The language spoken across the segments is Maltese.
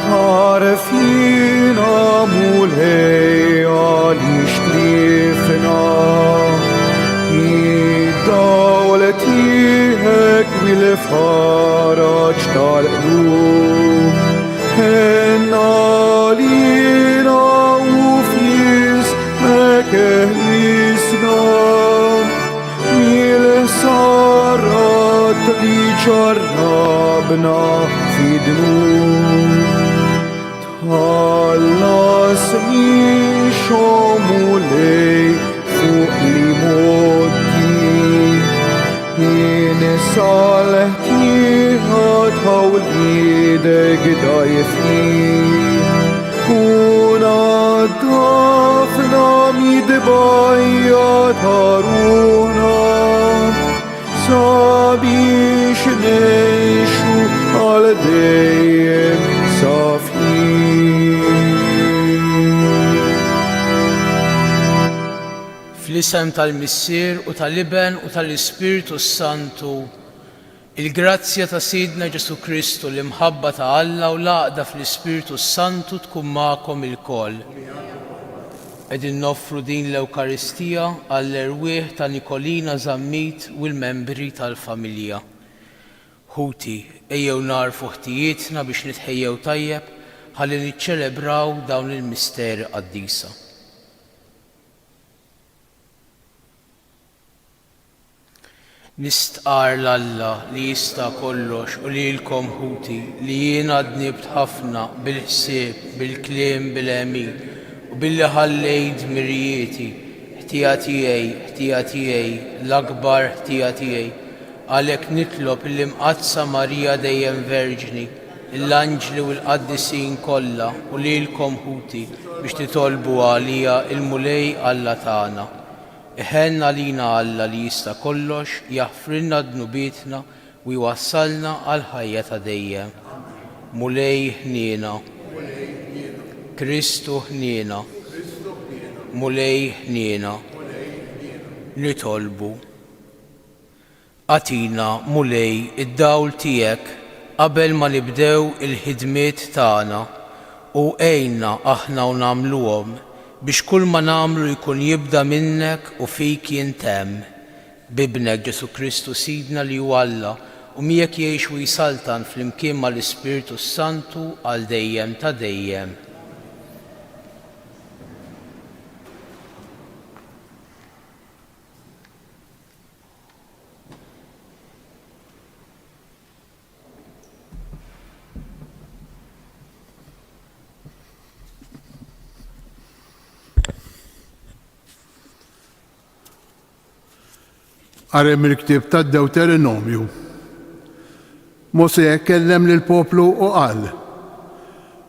Karfina mulheja li xtrifna Id-dawletijek bil-faraġ tal-qlub Henna lina u f'jismek eħlisna Mil-sarat li ġarrabna fid-dnub Tħallas min xomulej fuq li moddi Salħtiħat ħawlidek dajfin Dafna midbajja taruna Sabiex nejxu għal dejjem safin Fl-isem tal-Missier u tal-Iben u tal-Ispiritu Santu, il-grazzja ta' Sidna Ġesu Kristu l-imħabba ta' Alla u l-għaqda fl-Ispiritu Santu tkun magħkom il-koll. Qegħdin noffru din l-Ewkaristija għall-erwieħ ta' Nikolina Zammit u l-membri tal-familja. Ħuti, ejjew narfu ħtijietna biex nitħejjew tajjeb ħalli niċċelebraw dawn il-misteri qaddisa. Nistqar l-Alla li jista' kollox u lilkom ħuti li jien għadnibt ħafna bil-ħsieb, bil-kliem, bil-għemil u billi ħallejt mirjieti, ħtija tiegħi, l-akbar ħtija tiegħi. Għalhekk nitlob il-imqazza Marija dejjem Verġni, l-anġli u l-qaddisin kollha u lilkom ħuti biex titolbu għalija il-mulej Alla tagħna. Iħenna lina Alla li jista' kollox, jaħfrilna dnubietna u jwassalna għal ħajja ta' dejjem. Mulej ħniena, Kristu ħniena, mulej ħniena, nitolbu. Għatina mulej id-dawl tiegħek qabel ma nibdew il-ħidmiet tagħna u għejna aħna u nagħmluhom biex kull ma nagħmlu jkun jibda minnek u fik jintemm. Bibnek Ġesu Kristu Sidna li huwa Alla u miegħek jgħix u jsaltan flimkien mal-Ispiritu Santu għal dejjem ta' dejjem. Għarem il-ktib ta' Deuteronomju. Mose kellem lill-poplu u qal: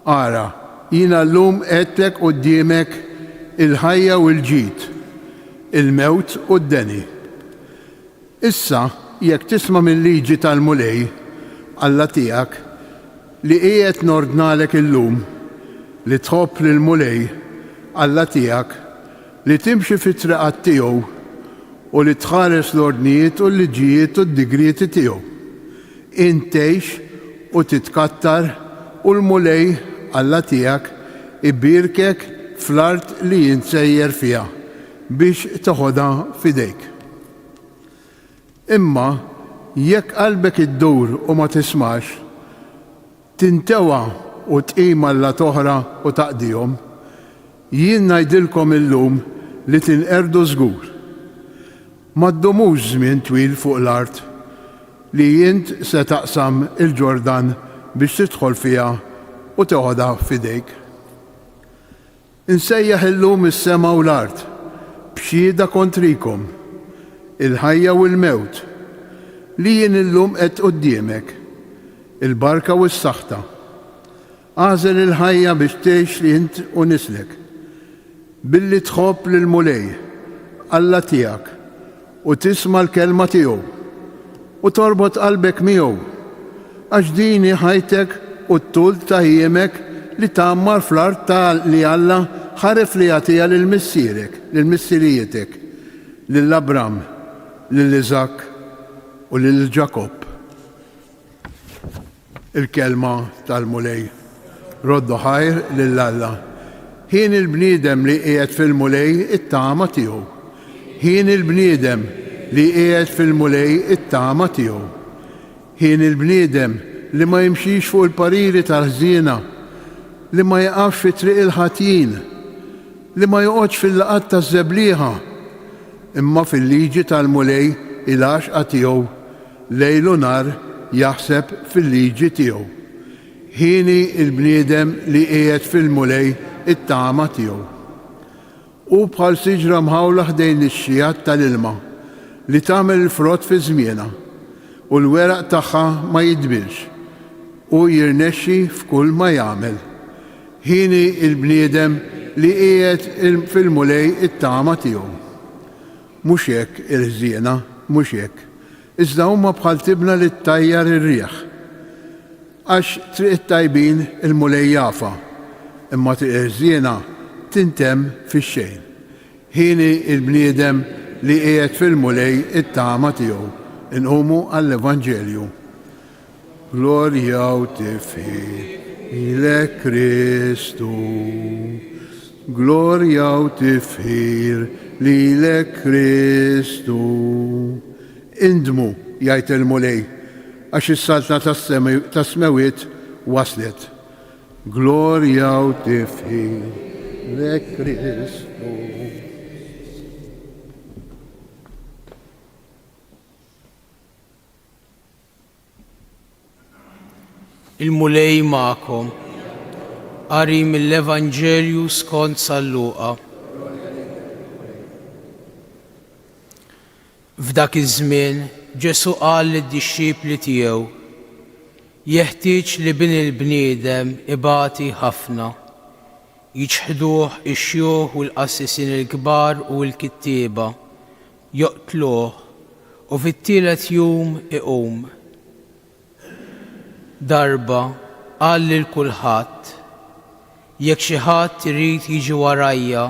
Ara, jina llum qedtek quddiemek il-ħajja u l-ġid, il-mewt u d-deni. Issa, jekk tisma' mill-liġi tal-mulej Alla tiegħek li qiegħed nordnalek illum li tħobb lill-mulej Alla tiegħek li timxi fit-triqat tiegħu u li tħares l-ordnijiet u l-liġijiet u d-digrieti tiegħu. Intejx u titkattar u l-mulej Alla tiegħek ibirkek fl-art li jinsejjer fiha biex taħodha f'idejk. Imma jekk qalbek iddur u ma tismax, tintewa u tqim Alla toħra u taqdihom, jien ngħidilkom illum li tinqerdu żgur. Ma ddumux żmien twil fuq l-art li jint se taqsam il-Ġordan biex tidħol fiha u toħodha f'idejk. Insejjaħ illum is-sema u l-art b'xhieda kontrikom, il-ħajja u l-mewt, li jien illum qed quddiemek, il-barka u s-saħħta. Għażel il-ħajja biex tgħix li int u nislek, billi tħobb lill-mulej Alla tiegħek u tisma' l-kelma tiegħu u torbot qalbek miegħu għax dini ħajtek u t-tul ta' jiemek li tagħmmar fl-art ta' li Alla ħaref li jagħtiha lill-missierek, lill-missierietek, lill-Abram, lill-Iżak u lill-Ġakob. Il-kelma tal-mulej. Roddu ħajr lill-Alla. Ħin il-bniedem li qiegħed fil-mulej it-tama tiegħu. Ħin il-bniedem li qiegħed fil-mulej it-tama tiegħu. Ħin il-bniedem li ma jimxix fuq il-pariri tal-ħżiena, li ma jaqafx fi triq il-ħatjin, li ma joqgħodx fil-laqat taż-żeblieħa, imma fil-liġi tal-mulej il-għaxqa tiegħu lejlu nar jaħseb fil-liġi tiegħu. Ħini il-bniedem li qiegħed fil-mulej it-tama tiegħu. U bħal siġra mħawla ħdejn ix-xijat tal-ilma li tagħmel il-frott fi żmienha u l-weraq tagħha ma jidbilx u jirnexxi f'kull ma jagħmel. Ħini il-bniedem li qiegħed fil-mulej it-tama tiegħu. Mhux hekk il-ħżiena, mhux hekk. Iżda huma bħal tibna li ttajjar ir-riħ. Għax triq it-tajbin il-mulej jafa, imma triq il-ħżiena tintemm fix-xejn. Ħini il-bniedem li qiegħed fil-mulej it-tama tiegħu. Inqumu għall-Evanġelju. Glorja u tifħir lilek Kristu. Glorja u tifħir lilek Kristu. Indmu, jgħid il-mulej, għax is-salta tas-smewiet waslet. Glorja u tifħir lilek Kristu. Il-mulej ma'kom. Qari mill-Evanġelju skont San Luqa. F'dak iż-żmien Ġesu qal lid-dixxipli tiegħu: jeħtieġ li bin il-bniedem ibati ħafna, jiġħduh ix-xjuħ u l-qassisien il-kbar u l-kittieba, joqtluh u fit-tielet jum iqum. Darba qal lil kulħadd: jekk xi ħadd irid jiġi warajja,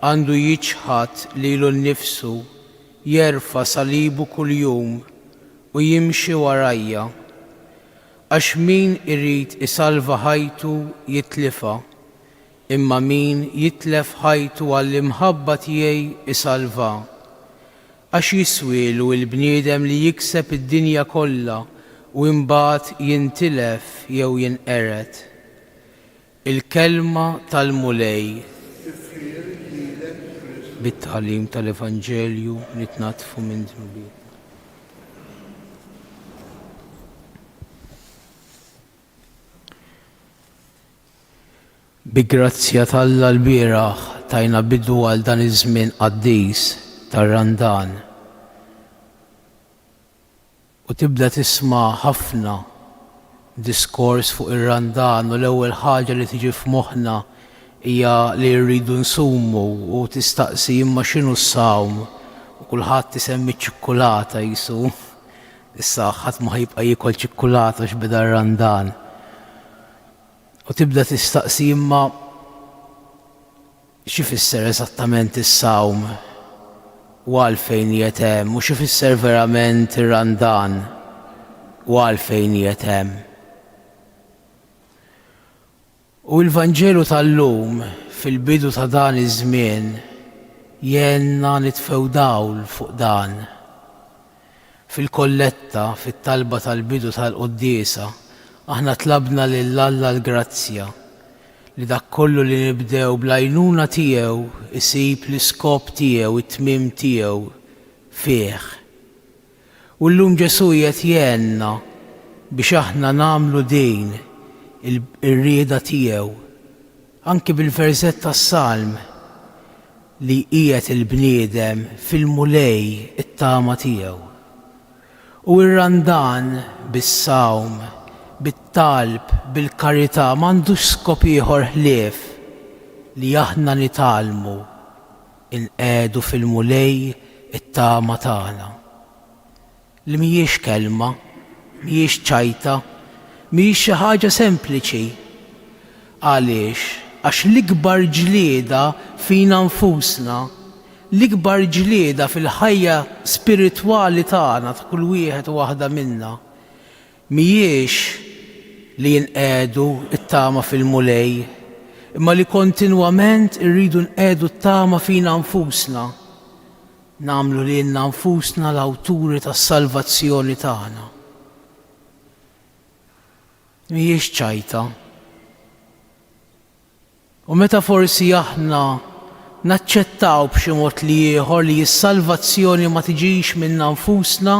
għandu jiġħad lilu nnifsu, jerfa' salibu kuljum u jimxi warajja. Għax min irid isalva ħajtu jitlifha, imma min jitlef ħajtu għall-imħabba tiegħi isalva. Għax jiswielu l-bniedem li jikseb id-dinja kollha u imbagħad jintilef jew jinqered. Il-kelma tal-mulej. Bit-tagħlim tal-Evanġelju nitnatfu minn dnubiet. Bi grazzja tal-Alla l-bieraħ tajna bidu għal dan iż-żmien qaddis tar-Randan. U tibda tisma' ħafna diskors fuq ir-Randan u l-ewwel ħaġa li tiġi f'moħħna hija li rridu nsumu u tistaqsi imma x'inhu s-sawm u kulħadd isemmi ċ-ċikkulata jisu. Issa ħadd ma ħajbqa' jiekol ċikkulata x'beda r-Randan. U tibda tistaqsi imma x'ifisser eżattament is-sawm u għalfejn qiegħed hemm u x'ifisser verament ir-Randan u għalfejn qiegħed hemm. U l-Vanġelu tal-lum fil-bidu ta' dan iż-żmien jenna nitfew dawl fuq dan. Fil-kolletta, fit-talba tal-bidu tal-Quddiesa, aħna tlabna lill-Alla l-grazzja li dak kollu li nibdew bl-għajnuna tiegħu isib l-iskop tiegħu, it-tmiem tiegħu fih. U llum Ġesu qed jgħinna biex aħna nagħmlu din ir-rieda tiegħu anke bil-verżett tas-Salm li qiegħed il-bniedem fil-mulej it-tama tiegħu. U r-Randan bis-sawm, bit-talb, bil-karità m'għandux skop ieħor ħlief li aħna nitalmu inqegħdu fil-mulej it-tama tagħna. Li mhijiex kelma, mhijiex ċajta, mhijiex xi ħaġa sempliċi. Għaliex? Għax l-ikbar ġlieda fina nfusna, l-ikbar ġlieda fil-ħajja spiritwali tagħna ta' kull wieħed u waħda minna mhijiex li jinqedu it-tama fil-mulej, imma li kontinwament irridu nqedu t-tama fina nfusna, nagħmlu lilna nfusna l-awturi tas-salvazzjoni tagħna. Mhijiex ċajta. U meta forsi aħna naċċettaw b'xi mod li ieħor li s-salvazzjoni ma tiġix minna nfusna,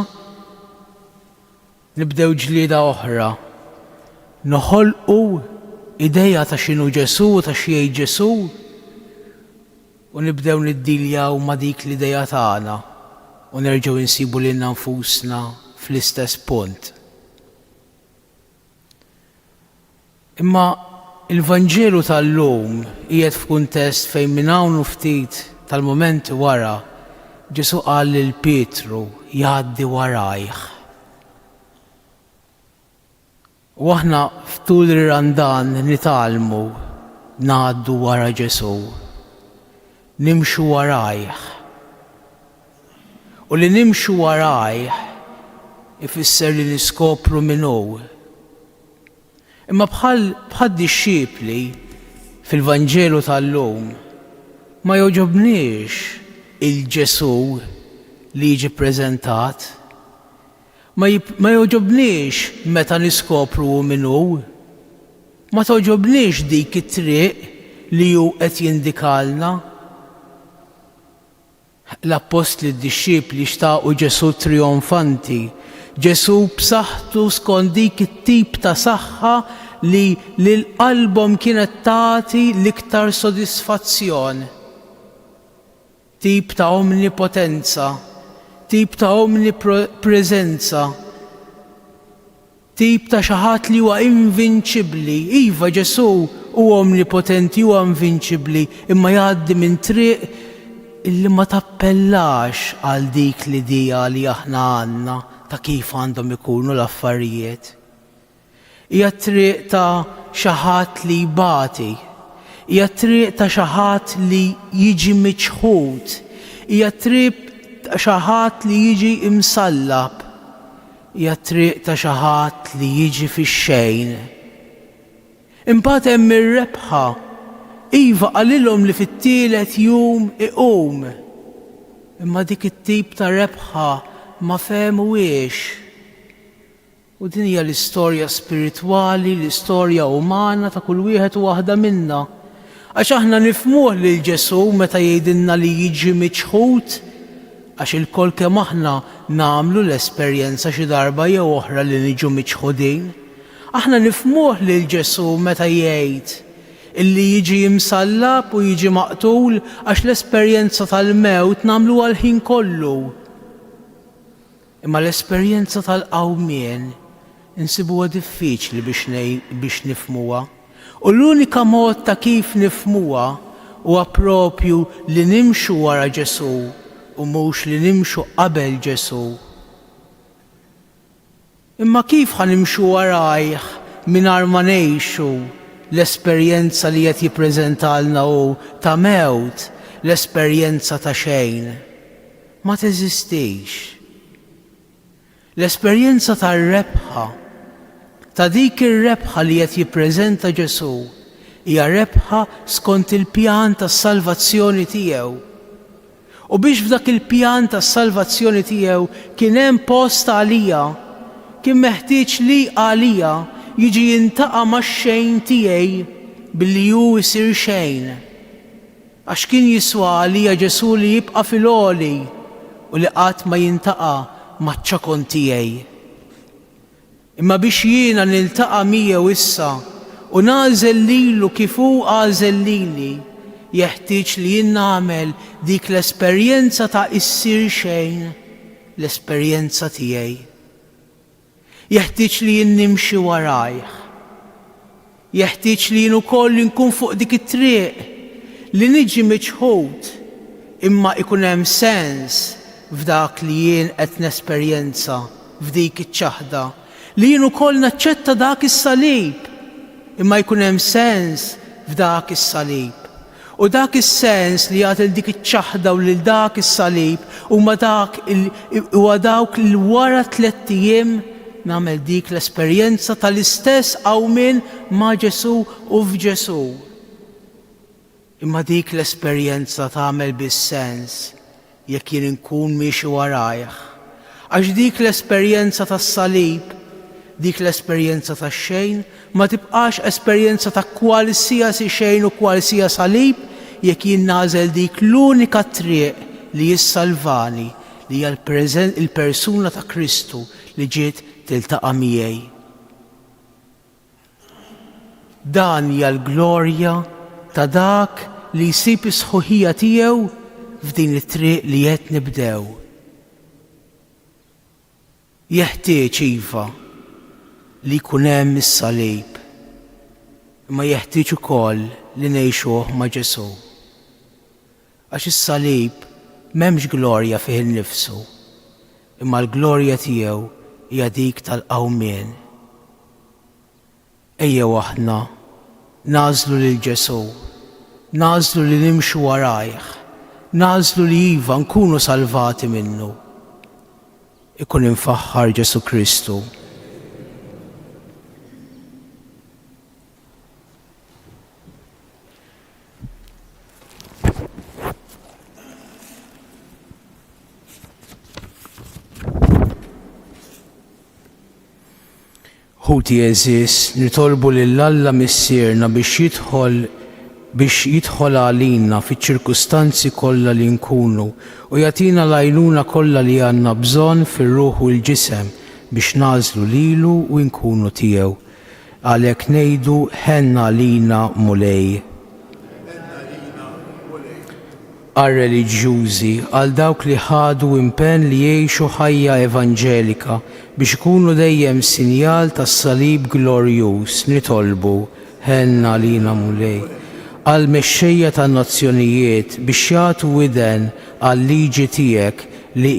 nibdew ġlieda oħra. Noħolqu ideja ta' x'inhu Ġesu, ta' x'jgħid Ġesu, u nibdew niddiljaw ma' dik l-ideja tagħna u nerġgħu insibu lilna nfusna fl-istess punt. Imma il-Vanġelu tal-lum qiegħed f'kuntest fejn minn hawn ftit tal-momenti wara Ġesu qal lil Pietru jgħaddi warajh. U aħna ftul ir-randan nitgħallmu ngħaddu wara Ġesu, nimxu warajh. U li nimxu warajh ifisser li niskopru min hu. Imma bħal disċipli fil-Vanġelu tal-lum ma joġobniex il-Ġesu li jiġi ppreżentat, ma joġobniex meta niskopru min hu, ma toġobniex dik it-triq li hu qed jindikalna. L-Apostli d-disċipli xtaqu Ġesu trionfanti, Ġesu b'saħħtu skont dik it-tip ta' saħħa li l-qalbhom kienet tagħti l-iktar sodisfazzjon. Tip ta' omnipotenza, tip ta' omnipreżenza, tip ta' xi ħadd li huwa invinċibbli. Iva Ġesu huwa omnipotenti, huwa invinċibbli, imma jgħaddi minn triq illi ma tappellax għal dik l-idea li aħna għandna ta' kif għandhom ikunu l-affarijiet. Hija triq ta' xi ħadd li jbati, hija triq ta' xi ħadd li jiġi miċħud, hija triq ta' xi ħadd li jiġi imsallab, hija triq ta' xi ħadd li jiġi fix-xejn. Imbagħad hemm ir-rebħa. Iva qalilhom li fit-tielet jum iqum. Imma dik it-tip ta' rebħa ma fehmuhiex. U din hija l-istorja spiritwali, l-istorja umana ta' kull wieħed u waħda minna. Għax aħna nifhmuh lil Ġesu meta jgħidilna li jiġi miċħud, għax il-kol kemm aħna nagħmlu l-esperjenza xi darba jew oħra li niġu miċħudin. Aħna nifhmuh lil Ġesu meta jgħid illi jiġi jimsallab u jiġi maqtul għax l-esperjenza tal-mewt nagħmlu għal-ħin kollu. Imma l-esperjenza tal-qawmien insibuha diffiċli biex nifhmuha. U l-unika mod ta' kif nifhmuha huwa proprju li nimxu wara Ġesu u mhux li nimxu qabel Ġesu. Imma kif ħanimxu warajh mingħajr ma ngħixu l-esperjenza li qed jippreżentalna hu ta' mewt, l-esperjenza ta' xejn? Ma teżistix. L-esperjenza tar-rebħa, ta' dik ir-rebħa li qed jippreżenta Ġesu, hija rebħa skont il-pjan tas-salvazzjoni tiegħu. U biex f'dak il-pjan tas-salvazzjoni tiegħu kien hemm post għalija, kien meħtieġ li għalija jiġi jintaqa' max-xejn tiegħi billi hu jsir xejn. Għax kien jiswa għalija Ġesu li jibqa' fil-għoli u li qatt ma jintaqa' maċ-ċakon tiegħi. Imma biex jiena niltaqa' miegħu issa u nagħżel lilu kif hu għażel lili, jeħtieġ li jien nagħmel dik l-esperjenza ta' issir xejn, l-esperjenza tiegħi. Jeħtieġ li jien nimxi warajh. Jeħtieġ li jien ukoll nkun fuq dik it-triq li niġi miċħud imma ikun hemm sens f'dak li jien qed nesperjenza f'dik iċ-ċaħda, li jien ukoll naċċetta dak is-salib imma jkun hemm sens f'dak is-salib. U dak is-sens li jagħti dik iċ-ċaħda u lil dak is-salib huwa dawk li wara 3 ijiem nagħmel dik l-esperjenza tal-istess awmien ma' Ġesu u f'Ġesu. Imma dik l-esperjenza tagħmel bis-sens jekk jien inkun miexi warajh. Għax dik l-esperjenza tas-salib, dik l-esperjenza tax-xejn ma tibqax esperjenza ta' kwalsiasi xejn u kwalsiasi salib jekk jien nagħżel dik l-unika triq li jissalvani li hija il-persuna ta' Kristu li ġiet tiltaqa' miegħi. Dan hija l-glorja ta' dak li jsib is-sħuħija tiegħu f'din it-triq li qed nibdew. Jeħtieġ iva li jkun hemm is-salib, imma jeħtieġ ukoll li ngħixuh ma' Ġesu. Għax is-salib m'hemmx glorja fih innifsu, imma l-glorja tiegħu hija dik tal-qawmien. Ejjew aħna nażlu lil Ġesu, nażlu li nimxu warajh, nażlu li iva nkunu salvati minnu. Ikun infaħħar Ġesu Kristu. Ħuti eżis, nitolbu lill-Alla missierna biex jidħol għalina fiċ-ċirkustanzi kollha li nkunu u jagħtina l-għajnuna kollha li għandna bżonn fir-ruħ u l-ġisem biex nażlu lilu u nkunu tiegħu. Għalhekk ngħidu ħenna għalina mulej. Għar-reliġjużi, għal dawk li ħadu impenn li jgħixu ħajja evanġelika biex ikunu dejjem sinjal tas-salib glorjuż nitolbu ħenna għalina mulej. Għal mexxejja tan-nazzjonijiet biex jagħtu widen għal liġi tiegħek li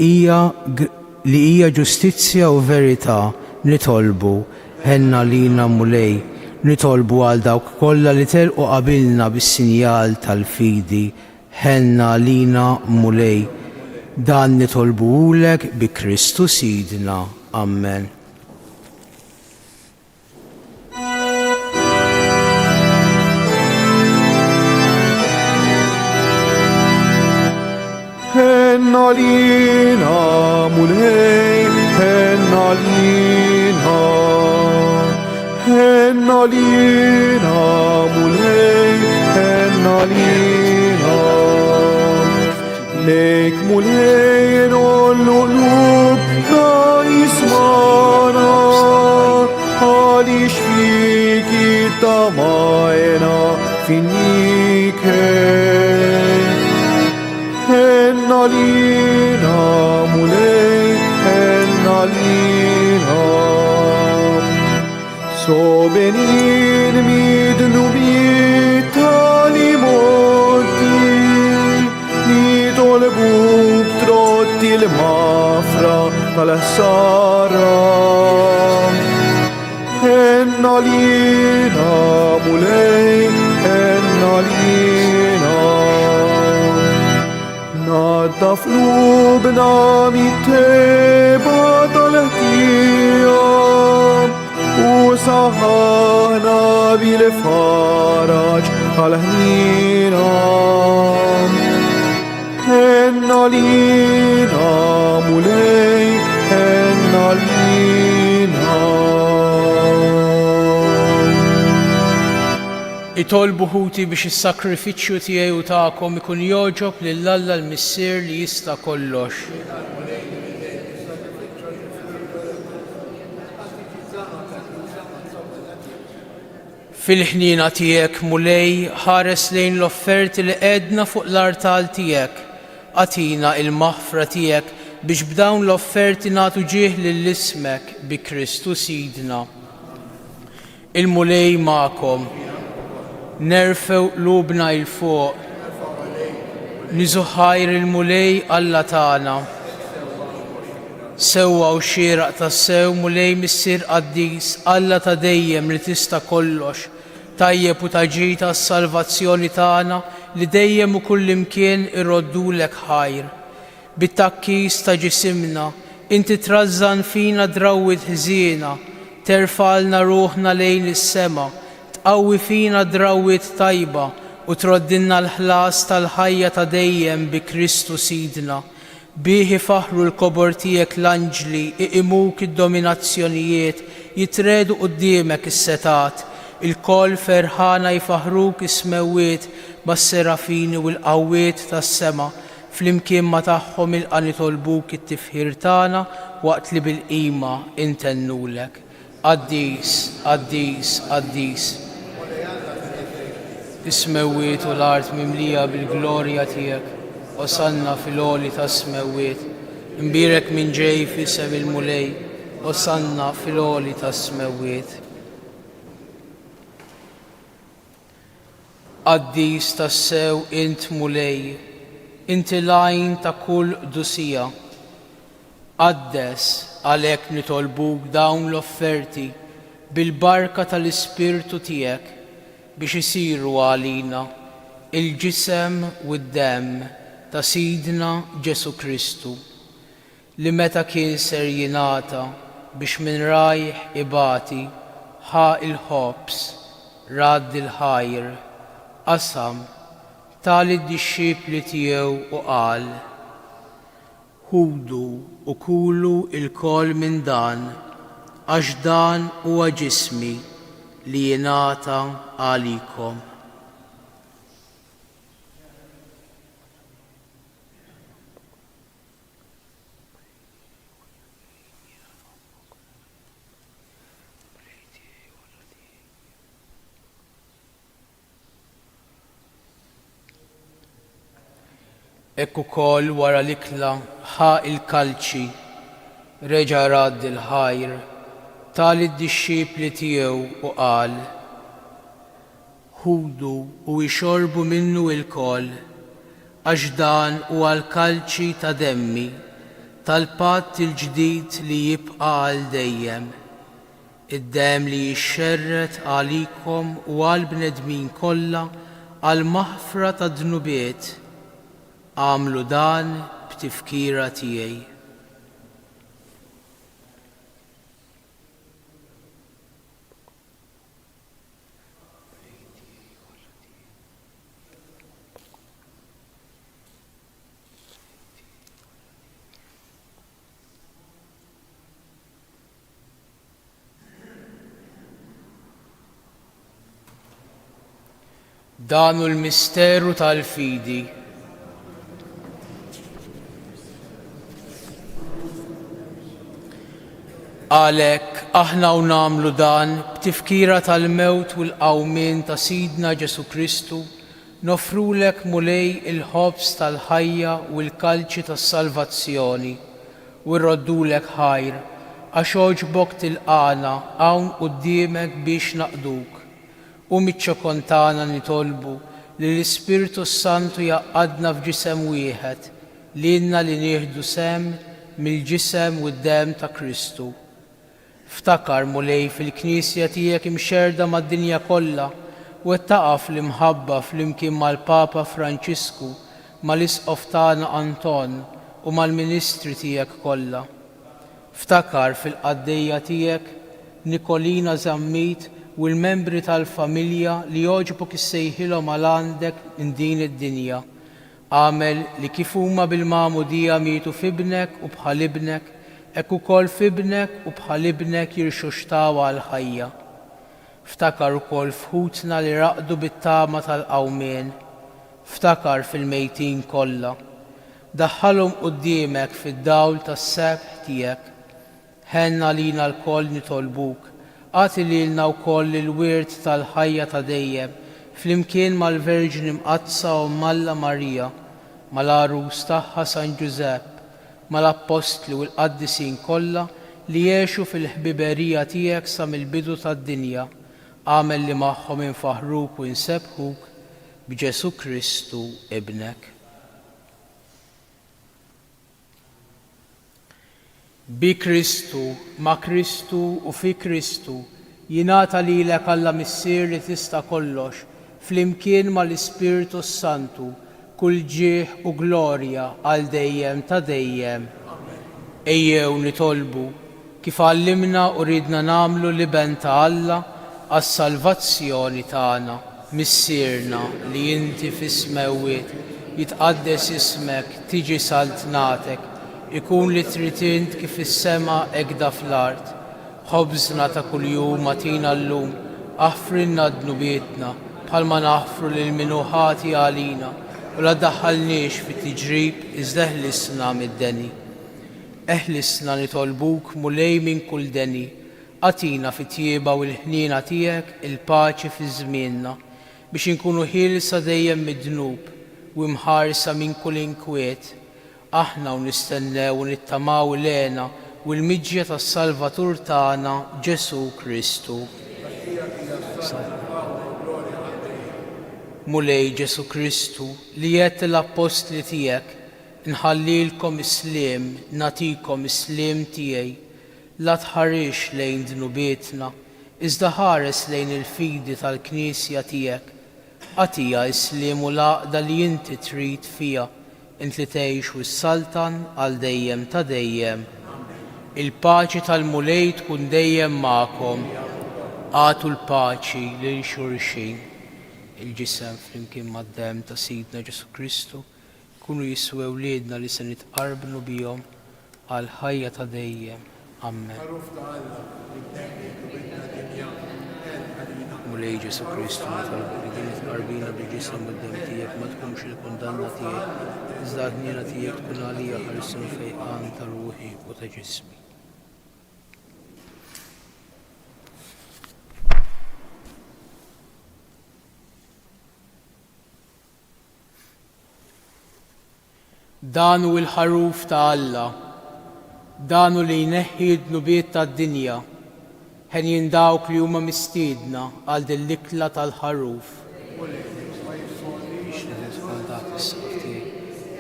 hija ġustizzja u verità nitolbu ħenna għalina mulej. Nitolbu għal dawk kollha li telqu qabilna bis-sinjal tal-fidi ħenna għalina mulej. Dan nitolbuhulek bi Kristu Sidna. Amen. Ħenna għalina mulej, ħenna għalina, ħenna għalina mulej, ħenna għalina. Lejk mulej nollu qlubna jismana, għaliex fiki tamajna finnike. Ħenna għalina mulej, ħenna għalina. Sobenin midnu bitali molti, nitolbuk trotti l-mafra tal-ħsara. Ħenna għalina mulej, ħenna għalina. Nadda f'lubna mit-teba tal-ħtija u saħħana bil-faraġ tal-ħnina. Ħenna għalina mulej, ħenna għalina. Itolbu ħuti biex is-sakrifiċċju tiegħi u tagħkom ikun jogħġob lill-Alla l-Missier li jista' kollox. Fil-ħnina tiegħek mulej ħares lejn l-offerti li qedna fuq l-artal tiegħek. Għatina il-maħfra tiegħek biex b'dawn l-offerti nagħtu ġieħ lill-ismek bi Kristu Sidna. Il-mulej magħkom. Nerfew qlubna il fuq, niżuħajr il-mulej Alla tagħna. Sewwa u xieraq tas-sew mulej missier qaddis Alla ta' dejjem li tista' kollox, tajjeb u taġid għas-salvazzjoni tagħna li dejjem u kullimkien irroddulek ħajr. Bit-takkis ta' ġisimna Inti trażżan fina drawwiet ħżiena, terfalna ruħna lejn is-sema, tqawwi fina drawwiet tajba u troddinna l-ħlas tal-ħajja ta' dejjem bi Kristu Sidna. Bih ifaħru l-kobor tiegħek l-anġli, iqimuk id-dominazzjonijiet, jitredu quddiemek is-setat, il-koll ferħana jfaħruk is-smewwiet bas-serafini u l-qawwiet tas-sema, flimkien ma tagħhom ilqa' nitolbuk it-tifħir tagħna waqt li bil-qima intennulek. Qaddis, qaddis, qaddis. Is-smewwiet u l-art mimlija bil-glorja tiegħek, osanna fil-għoli ta' smewwiet. Imbirek minn ġej fisem il-mulej, osanna fil-għoli ta' smewwiet. Qaddis tassew int mulej, inti lajn ta' kull qdusija. Qaddes għalhekk nitolbuk dawn l-offerti bil-barka tal-Ispirtu tiegħek biex isiru għalina il-ġisem u d-demm ta' Sidna Ġesu Kristu, li meta kien ser jingħata biex minn rajħ ibati ħa il-ħobs, radd il-ħajr, qasam tali d-dixxipli tiegħu u qal: ħudu u kulu il-koll minn dan, għax dan huwa ġismi li jingħata għalikom. Ekk ukoll wara l-ikla ħa il-kalċi, reġa' radd il-ħajr, tali d-dixxipli tiegħu u qal: ħudu u jxorbu minnu il-koll, għax dan huwa l-kalċi ta' demmi, tal-patt il-ġdid li jibqa' għal dejjem. Id-demm li jixxerret għalikom u għal bnedmin kollha għal maħfra ta' dnubiet. Għamlu dan b'tifkira tiegħi. Dan hu l-misteru tal-fidi. Għalhekk aħna u nagħmlu dan b'tifkira tal-mewt u l-qawmien ta' Sidna Ġesu Kristu, nofrulek mulej il-ħobs tal-ħajja u l-kalċi tas-salvazzjoni u rroddulek ħajr għax oġbok tilqana hawn quddiemek biex naqduk. U miċ-ċokontana nitolbu li l-Ispirtu Santu jaqqadna f'ġisem wieħed, lilna li nieħdu sem mill-ġisem u d-demm ta' Kristu. Ftakar mulej fil-Knisja tiegħek imxerda mad-dinja kollha u taqaf l-imħabba flimkien mal-Papa Franċisku, mal-Isqof tagħna Anton u mal-Ministri tiegħek kollha. Ftakar fil-qaddejja tiegħek Nikolina Zammit u l-membri tal-familja li jogħġbok issejħilhom għal għandek minn din id-dinja. Għamel li kif huma bil-magħmudija mietu f'ibnek u bħal ibnek, hekk ukoll f'ibnek u bħal ibnek jirxu xtawa għal ħajja. Ftakar ukoll f'ħutna li raqdu bit-tama tal-qawmien. Ftakar fil-mejtin kollha. Daħħalhom quddiemek fid-dawl tas-sebħ tiegħek. Ħenna lina l-koll nitolbuk. Għati lilna wkoll il-wirt tal-ħajja ta' dejjem, flimkien mal-Verġin imqazza u Malla Marija, mal-Arus tagħha San Ġusepp, mal-Apostli u l-Qaddisin kollha li jgħixu fil-ħbiberija tiegħek sa mill-bidu tad-dinja. Għamel li magħhom infaħruk u nsebħuk b'Ġesu Kristu ibnek. Bi Kristu, ma' Kristu u fi Kristu, jingħata lilek Alla Missier li tista' kollox, flimkien mal-Ispirtu Santu, kull ġieħ u glorja għal dejjem ta' dejjem. Ejjew nitolbu kif għallimna u ridna nagħmlu liben ta' Alla għas-salvazzjoni tagħna. Missierna li inti fis-smewwiet jitqaddes ismek, tiġi saltnatek, ikun li trid int kif is-sema hekk fl-art. Ħobżna ta' kuljum atina llum, aħfrilna d-nubietna bħalma naħfru lil min hu ħati għalina u la ddaħħalniex fit-tiġrib iżda eħlisna mid-deni. Eħlisna nitolbuk mulej minn kull deni, atina fit-tjieba u l-ħniena tiegħek il-paċi fi żmienna biex inkunu ħielsa dejjem mid-dnub u mħarsa minn kull inkwiet. Aħna u nistennew u nittamaw lena u l-miġja tas-Salvatur tagħna Ġesu Kristu. Mulej Ġesu Kristu li jgħid l-apostli tiegħek nħallilkom isliem, natikom isliem tiegħi, la tħarrix lejn dnubietna, iżda ħares lejn il-fidi tal-Knisja tiegħek. Għatija isliem u l-għaqda li inti trid fija, int li tgħix u s-saltan għal dejjem ta' dejjem. Il-paċi tal-mulej tkun dejjem magħkom. Għatu l-paċi lil xulxin. Il-ġisem flimkien mad-dem ta' Sidna Ġesu Kristu kunu jiswew liedna li se nitqarbnu bihom għal ħajja ta' dejjem. Amen. Mulej Ġesu Kristu nitolbu li din itqarbina bil-ġisem mad-dem tiegħek ma tkunx il-kundanna tiegħek, iżda l-ħniena tiegħek tkun għalija ħarsinu fejqan ta' ruħi u ta' ġismi. Danu il-ħaruf ta' Alla, danu li jneħħi d-nubiet tad-dinja, ħen jindawk li huma mistiedna għal din l-ikla tal-ħaruf.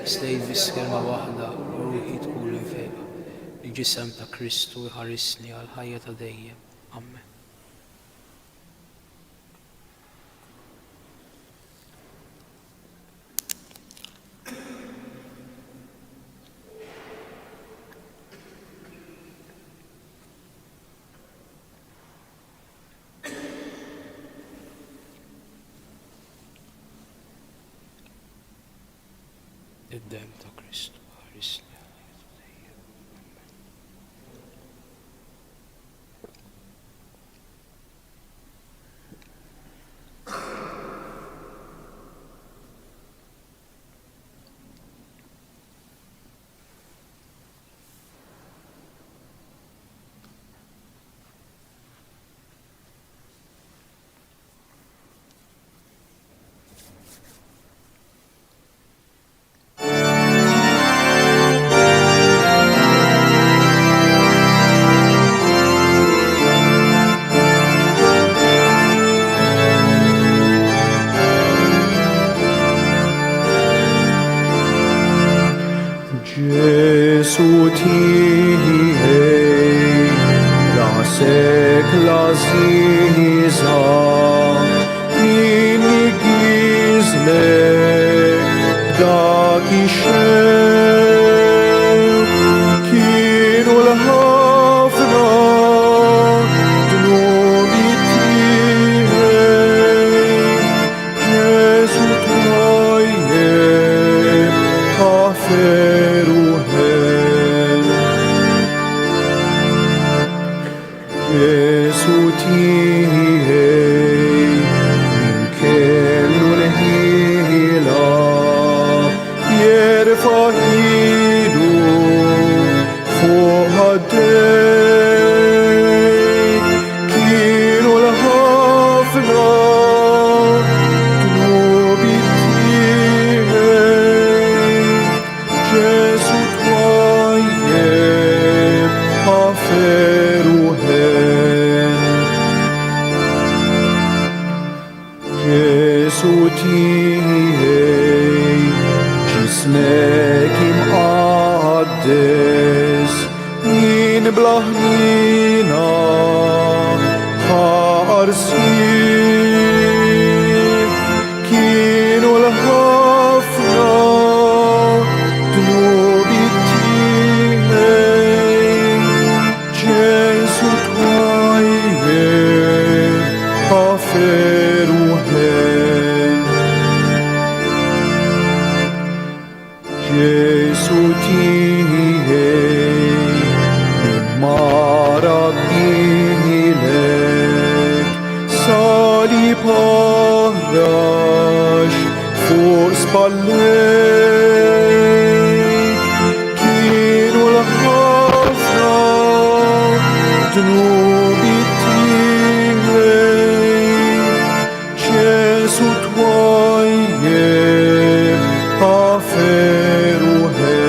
Stejt bis-kelma waħda u ruħi tkun infeqa. Il-ġisem ta' Kristu jħarisni għal ħajja ta' dejjem. Amen. Id-dem ta' Kristu ħarisni għal ħajja ta' dejjem. Ġesu tiegħi, rasek lażiża, min igizlek dak ix-xew, kienu l-ħafna dnubi tiegħi, Ġesu tajjeb ħafer Ġesu tiegħi min kellu l-ħila jerfa' idu fuq ħaddejn, kienu l-ħafna dnubi tiegħi, Ġesu tajjeb ħafer Ġesu tiegħi ġismek imqaddes min bla ħnina ħarsien, kienu l-ħafna dnubi tiegħi, spallejk kienu l-ħafna dnubi tiegħi Ġesu twajjeb għaferu ħen.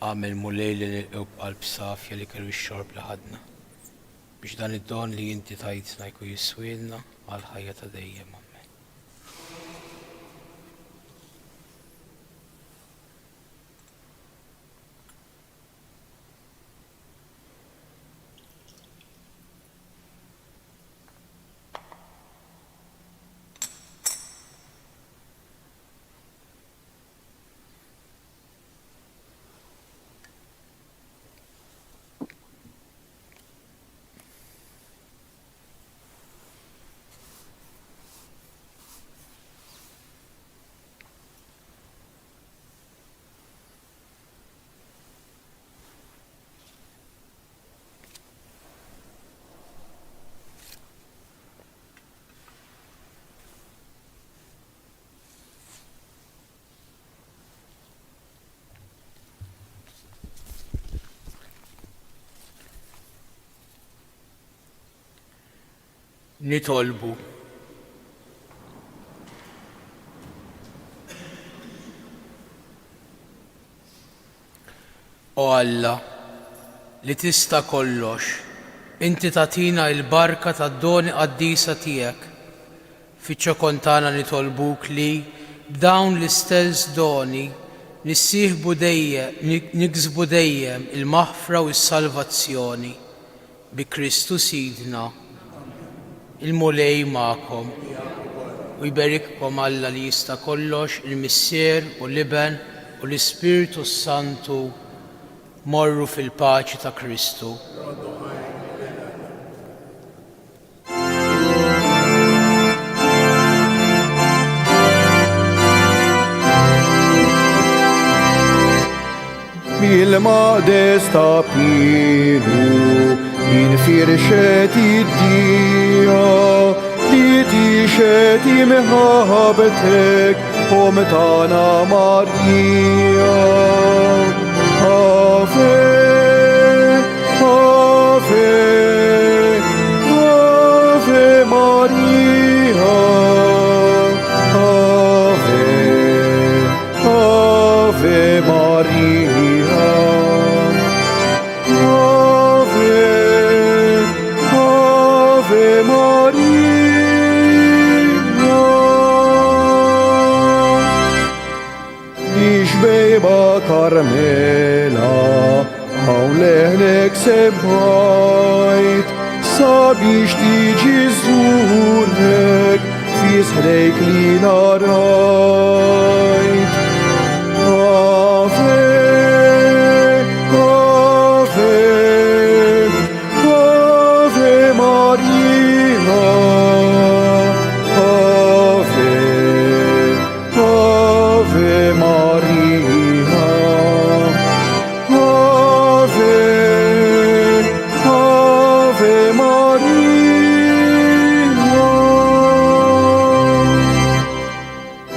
Għamil mulej li nilqew b'qalb safja li kellu x-xorb li ħadna biex dan id-don li inti tajtna jkun jiswielna għal ħajja ta' dejjem. Amen. Nitolbu. O Alla, li tista' kollox, inti tatina l-barka tad-doni qaddisa tiegħek. Fiċ-ċokontana nitolbuk li b'dawn l-istess doni niksbu dejjem il-maħfra u s-salvazzjoni bi Kristu Sidna. Il-mulej ma'kom u jberikkom Alla li jista' kollox, il-Missier u l-Iben u l-Ispiritu Santu morru fil-paċi ta' Kristu. Bil-maqdes ta' pilu infirxet id-dija li tixet imħabtek tana Marija. Ave, Ave, Ave Maria, Ave, Ave Maria, Ave, Ave Maria. Nixbejba Karmela, hawn leħlek sebbajt, sabiex tiġi żurek, fi sħrejk li narajt. Ave, Ave, Ave Maria, Ave, Ave Maria, Ave, Ave Maria.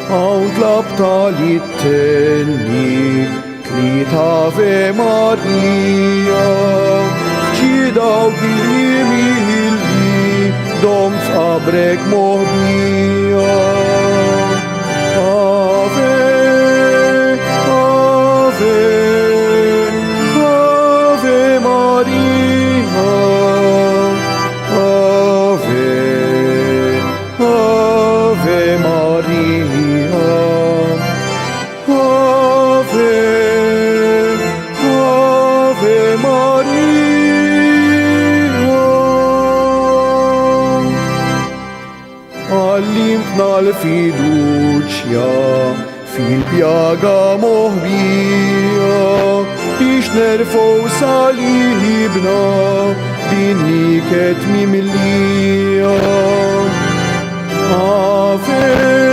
Hawn tlabta li tenni tliet Ave Maria, ġidaw klimili dom sabrek moħbija. Ave, Ave, Għallimtna l-fiduċja fil-pjaga moħbija biex nerfgħu salibna bin-niket mimlija. Ave